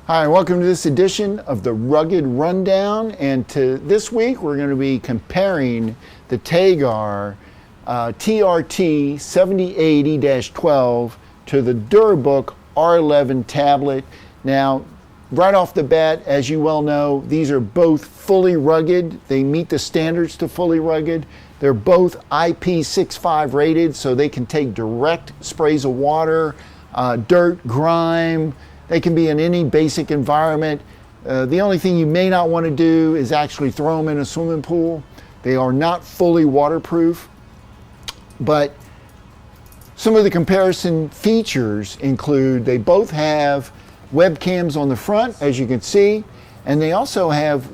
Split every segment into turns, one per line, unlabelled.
Hi, welcome to this edition of the Rugged Rundown, and this week we're going to be comparing the Teguar TRT-7080-12 to the Durabook R11 Tablet. Now, right off the bat, as you well know, these are both fully rugged. They meet the standards to fully rugged. They're both IP65 rated, so they can take direct sprays of water, dirt, grime. They can be in any basic environment. The only thing you may not want to do is actually throw them in a swimming pool. They are not fully waterproof, but some of the comparison features include they both have webcams on the front, as you can see, and they also have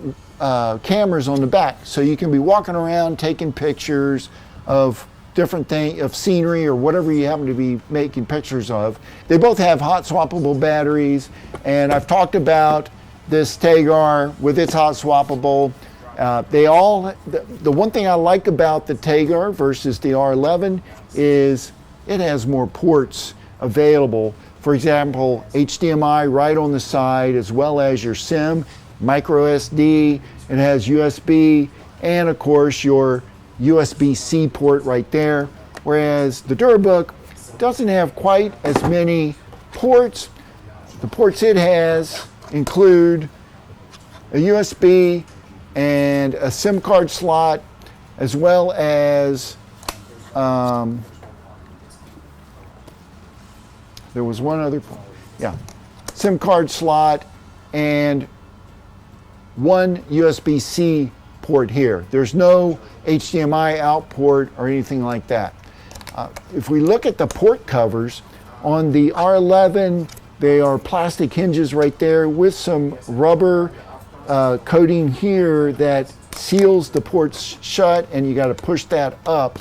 cameras on the back. So you can be walking around taking pictures of different things, of scenery or whatever you happen to be making pictures of. They both have hot swappable batteries, and I've talked about this Teguar with its hot swappable. The one thing I like about the Teguar versus the R11 is it has more ports available. For example, HDMI right on the side, as well as your SIM, micro SD, it has USB, and of course your USB-C port right there, whereas the Durabook doesn't have quite as many ports. The ports it has include a USB and a SIM card slot, as well as there was one other, SIM card slot and one USB-C port here. There's no HDMI out port or anything like that. If we look at the port covers, on the R11, they are plastic hinges right there with some rubber coating here that seals the ports shut, and you got to push that up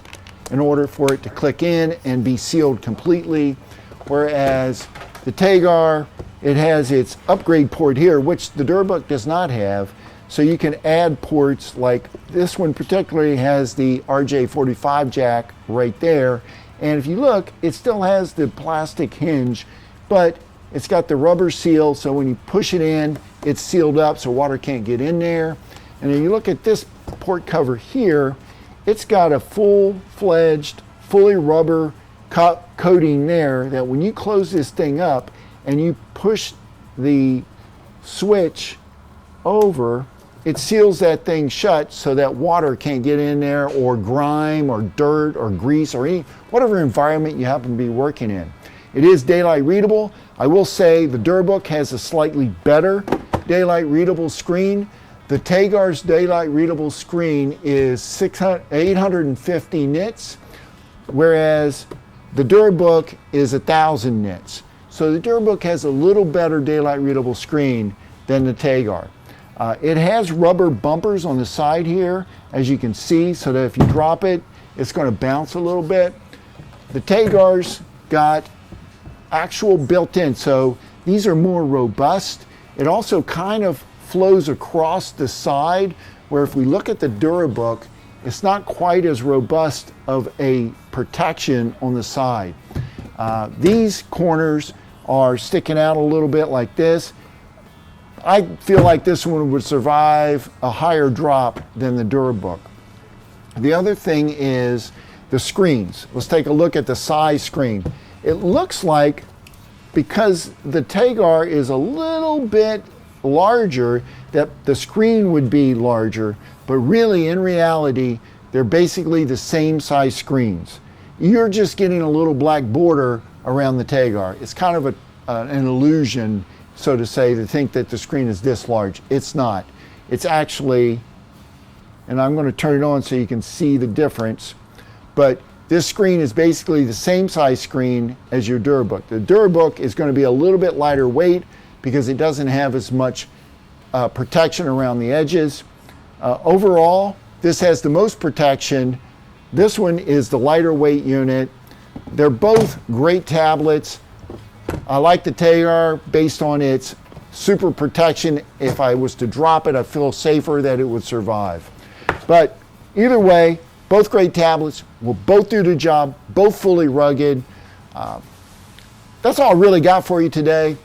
in order for it to click in and be sealed completely. Whereas the Teguar, it has its upgrade port here, which the Durabook does not have. So you can add ports, like this one particularly has the RJ45 jack right there. And if you look, it still has the plastic hinge, but it's got the rubber seal, so when you push it in, it's sealed up so water can't get in there. And then you look at this port cover here, it's got a full-fledged, fully rubber coating there that when you close this thing up and you push the switch over, it seals that thing shut so that water can't get in there, or grime or dirt or grease or whatever environment you happen to be working in. It is daylight readable. I will say the Durabook has a slightly better daylight readable screen. The Teguar's daylight readable screen is 850 nits, whereas the Durabook is 1,000 nits. So the Durabook has a little better daylight readable screen than the Teguar. It has rubber bumpers on the side here, as you can see, so that if you drop it, it's going to bounce a little bit. The Teguar's got actual built-in, so these are more robust. It also kind of flows across the side, where if we look at the Durabook, it's not quite as robust of a protection on the side. These corners are sticking out a little bit like this. I feel like this one would survive a higher drop than the Durabook. The other thing is the screens. Let's take a look at the size screen. It looks like, because the Teguar is a little bit larger, that the screen would be larger, but really in reality, they're basically the same size screens. You're just getting a little black border around the Teguar. It's kind of an illusion, so to say, to think that the screen is this large. It's not. It's actually, and I'm going to turn it on so you can see the difference, but this screen is basically the same size screen as your Durabook. The Durabook is going to be a little bit lighter weight because it doesn't have as much protection around the edges. Overall, this has the most protection. This one is the lighter weight unit. They're both great tablets. I like the Teguar based on its super protection. If I was to drop it, I feel safer that it would survive. But either way, both great tablets, will both do the job, both fully rugged. That's all I really got for you today.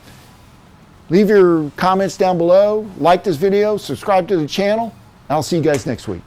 Leave your comments down below, like this video, subscribe to the channel. I'll see you guys next week.